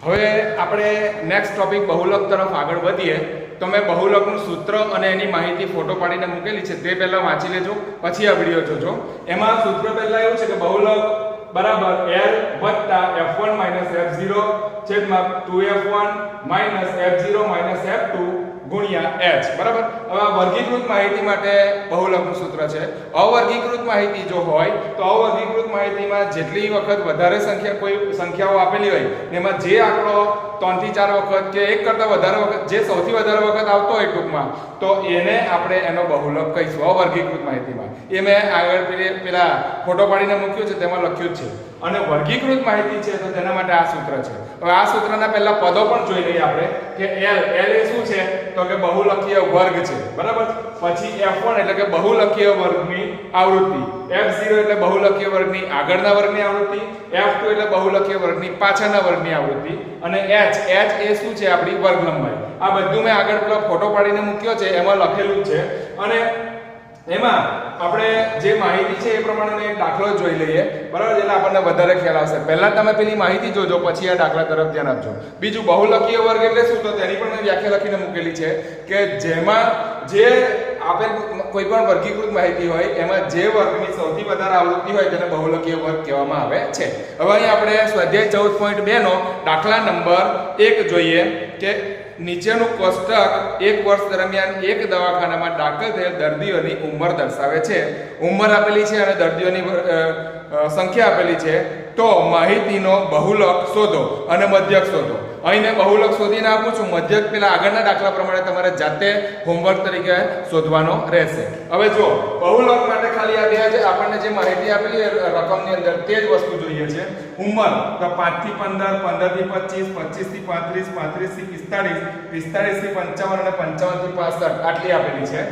હવે આપણે next topic બહુલક તરફ આગળ વધીએ તો મેં બહુલકનું સૂત્ર અને એની માહિતી ફોટો પાડીને મૂકેલી છે, તે પહેલા વાંચી લેજો, પછી આ વિડીયો જોજો. એમાં સૂત્ર પહેલા એવું છે કે બહુલક બરાબર L વત્તા F1 F0 છેદમાં 2F1 F0 F2 ગુણ્યા h. બરાબર. હવે આ વર્ગીકૃત માહિતી માટે બહુલકનું સૂત્ર છે. અવર્ગીકૃત માહિતી જો હોય તો અવર્ગીકૃત માહિતીમાં જેટલી વખત વધારે સંખ્યા કોઈ સંખ્યાઓ આપેલી હોય એમાં જે આંકડો 3 થી 4 વખત કે એક કરતા વધારે વખત જે સૌથી વધારે વખત આવતો હોય ટૂંકમાં તો એને આપણે એનો બહુલક કહીશું અવર્ગીકૃત માહિતીમાં. એ મેં આગળ પેલા ફોટો પાડીને મૂક્યો છે તેમાં લખ્યું છે. અને વર્ગીકૃત માહિતી છે તો તેના માટે આ સૂત્ર છે. હવે આ સૂત્રના પહેલા પદો પણ જોઈ લઈએ આપણે કે L એ શું છે તો કે બહુલકીય વર્ગ છે. બરાબર. પછી F1 એટલે કે બહુલકીય વર્ગની આવૃત્તિ, F0 એટલે બહુલકીય વર્ગની આગળના વર્ગની આવૃત્તિ, F2 એટલે બહુલકીય વર્ગની પાછળના વર્ગની આવૃત્તિ, અને h એ શું છે આપણી વર્ગ લંબાઈ. આ બધું મેં આગળ પેલો ફોટો પાડીને મૂક્યો છે એમાં લખેલું છે. અને એમાં આપણે જે માહિતી છે એ પ્રમાણે એક દાખલો જોઈ લઈએ. બરાબર. એટલે આપણને વધારે ખ્યાલ આવશે. પહેલા તમે પેલી માહિતી જોજો, પછી આ દાખલા તરફ ધ્યાન આપજો. બીજું બહુલકીય વર્ગ એટલે શું તો તેની પણ મેં વ્યાખ્યા લખીને મૂકેલી છે કે જેમાં જે આપેલ કોઈ પણ વર્ગીકૃત માહિતી હોય એમાં જે વર્ગની સૌથી વધારે આવૃત્તિ હોય તેને બહુલકીય વર્ગ કહેવામાં આવે છે. હવે અહીં આપણે સ્વાધ્યાય 14.2 નો દાખલા નંબર 1 જોઈએ કે નીચેનું કોષ્ટક એક વર્ષ દરમિયાન એક દવાખાનામાં દાખલ થયેલ દર્દીઓની ઉંમર દર્શાવે છે. ઉંમર આપેલી છે અને દર્દીઓની સંખ્યા આપેલી છે. તો માહિતીનો બહુલક શોધો અને મધ્યક શોધો. અહીં મેં બહુલક શોધીને આપું છું, મધ્યક પેલા આગળના દાખલા પ્રમાણે તમારે જાતે હોમવર્ક તરીકે શોધવાનો રહેશે. હવે જો બહુલક માટે ખાલી આ બે આપણને જે માહિતી આપેલી રકમની અંદર તે જ વસ્તુ જોઈએ છે. ઉંમર તો 5 થી 15, 15 થી 25, 25 થી 35, 35 થી 45, 45 થી 55 અને 55 થી 65 આટલી આપેલી છે.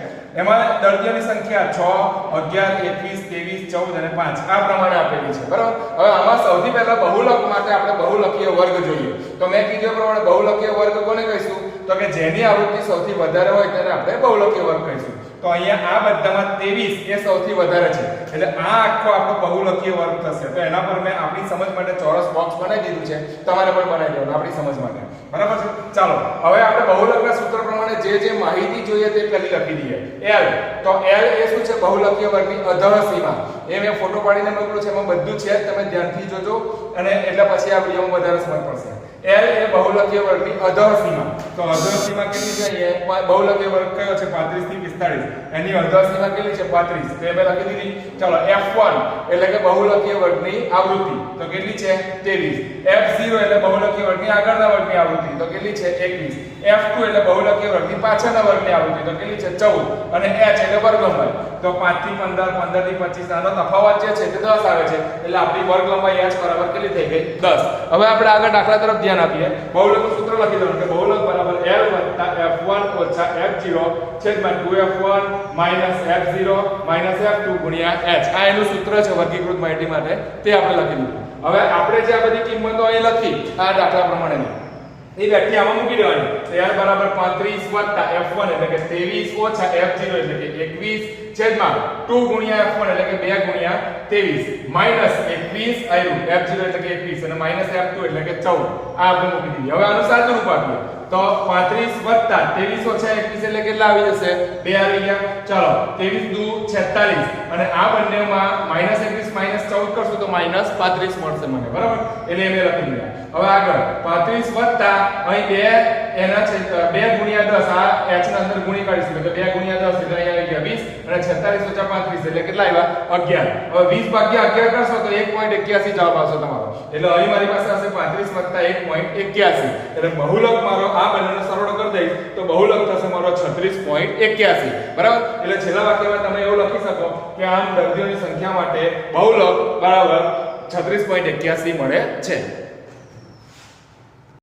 એમાં દર્દીઓની સંખ્યા 6, 11, 21, 23, 14 અને 5 આ પ્રમાણે આપેલી છે. બરાબર. હવે આમાં સૌથી પહેલા બહુલક માટે આપણે બહુલકીય વર્ગ જોઈએ. તો મેં કીધું પ્રમાણે બહુલકીય વર્ગ કોને કહીશું તો કે જેની આવૃત્તિ સૌથી વધારે હોય તેને આપણે બહુલકીય વર્ગ કહીશું. તો અહીંયા આ બધામાં 23 એ સૌથી વધારે છે એટલે આ આખો આપણો બહુલકીય વર્ગ થશે. તો એના પર મેં આપણી સમજ માટે ચોરસ બોક્સ બનાવી દીધું છે, તમારે પણ બનાવી દેવાનું આપણી સમજ માટે. બરાબર છે. ચાલો હવે આપણે બહુલકના સૂત્ર પ્રમાણે જે માહિતી જોઈએ તે પહેલી લખી દઈએ. L તો L એ શું છે બહુલકીય વર્ગની અધઃ સીમા. એ મેં ફોટો પાડીને મોકલું છે, એમાં બધું છે, તમે ધ્યાનથી જોજો અને એટલે પછી આ વિડિયોમાં વધારે સમજ પડશે. L એ બહુલકીય વર્ગની અધઃ સીમા. તો અધઃ સીમા કેટલી છે? અહીંયા બહુલકીય વર્ગ કયો છે? 35 થી 45. એની અધઃ સીમા કેટલી છે? 35. તો એ મેં લખી દીધી. ચાલો F1 એટલે કે બહુલકીય વર્ગની આવૃત્તિ તો કેટલી છે? 23. F0 એટલે બહુલકીય વર્ગની આગળના વર્ગની આવૃત્તિ તો કેટલી છે? 21. F2 એટલે બહુલકીય વર્ગની પાછળના વર્ગની આવૃત્તિ તો કેટલી છે? 14. અને h એટલે વર્ગ લંબાઈ તો 5 થી 15, 15 થી 25 આનો તફાવત જે છે તે 10 આવે છે. એટલે આપણી વર્ગ લંબાઈ h બરાબર કેટલી થઈ ગઈ? 10. હવે આપણે આગળ દાખલા તરફ ધ્યાન આપીએ. બહુલકનું સૂત્ર લખી દઉં કે બહુલક બરાબર L વત્તા F1 ઓછા F0 છેદમાં 2F1 F0 F2 ગુણ્યા h. આ એનું સૂત્ર છે વર્ગીકૃત માહિતી માટે, તે આપણે લખી દીધું. હવે આપણે જે આ બધી કિંમતો અહીં લખી આ દાખલા પ્રમાણે એ વ્યાખ્યામાં મૂકી દેવાની. L બરાબર 35 વત્તા F1 એટલે કે 23 ઓછા F0 એટલે કે 21 છેદમાં 2 ગુણ્યા F1 એટલે કે 2 ગુણ્યા 23 માઈનસ 21 આવ્યું F0 એટલે કે 21 અને માઈનસ F2 એટલે કે 14. આ આપણે મૂકી દીધી. હવે આનું સાદું રૂપ આપીએ તો 35 વત્તા 23 ઓછા 21 એટલે કેટલા આવી જશે? 2 આવી ગયા. ચાલો 23 દુ 46 અને આ બંનેમાં માઈનસ 21 માઈનસ 14 કરશું તો માઈનસ 35 મળશે મને. બરાબર. એટલે મેં લખી દીધા. હવે આગળ 35 વત્તા અહીં 2 એના છે 2 ગુણ્યા 10 આ h ના અંદર ગુણી કાઢીશું એટલે 2 ગુણ્યા 10 એટલે અહીંયા આવી ગયા 20 અને 46 ઓછા 35 એટલે કેટલા આવ્યા? 11. હવે 20 ભાગ્યા 11 કરશો તો 1.81 જવાબ આવશે તમારો. એટલે અહીં મારી પાસે હશે 35 વત્તા 1.81 એટલે બહુલક મારો આ બંનેનો સરવાળો કરી દઈશ તો બહુલક થશે મારો 36.81. બરાબર. એટલે છેલ્લા વાક્યમાં તમે એવું લખી શકો કે આમ દર્દીઓની સંખ્યા માટે બહુલક બરાબર 36.81 મળે છે.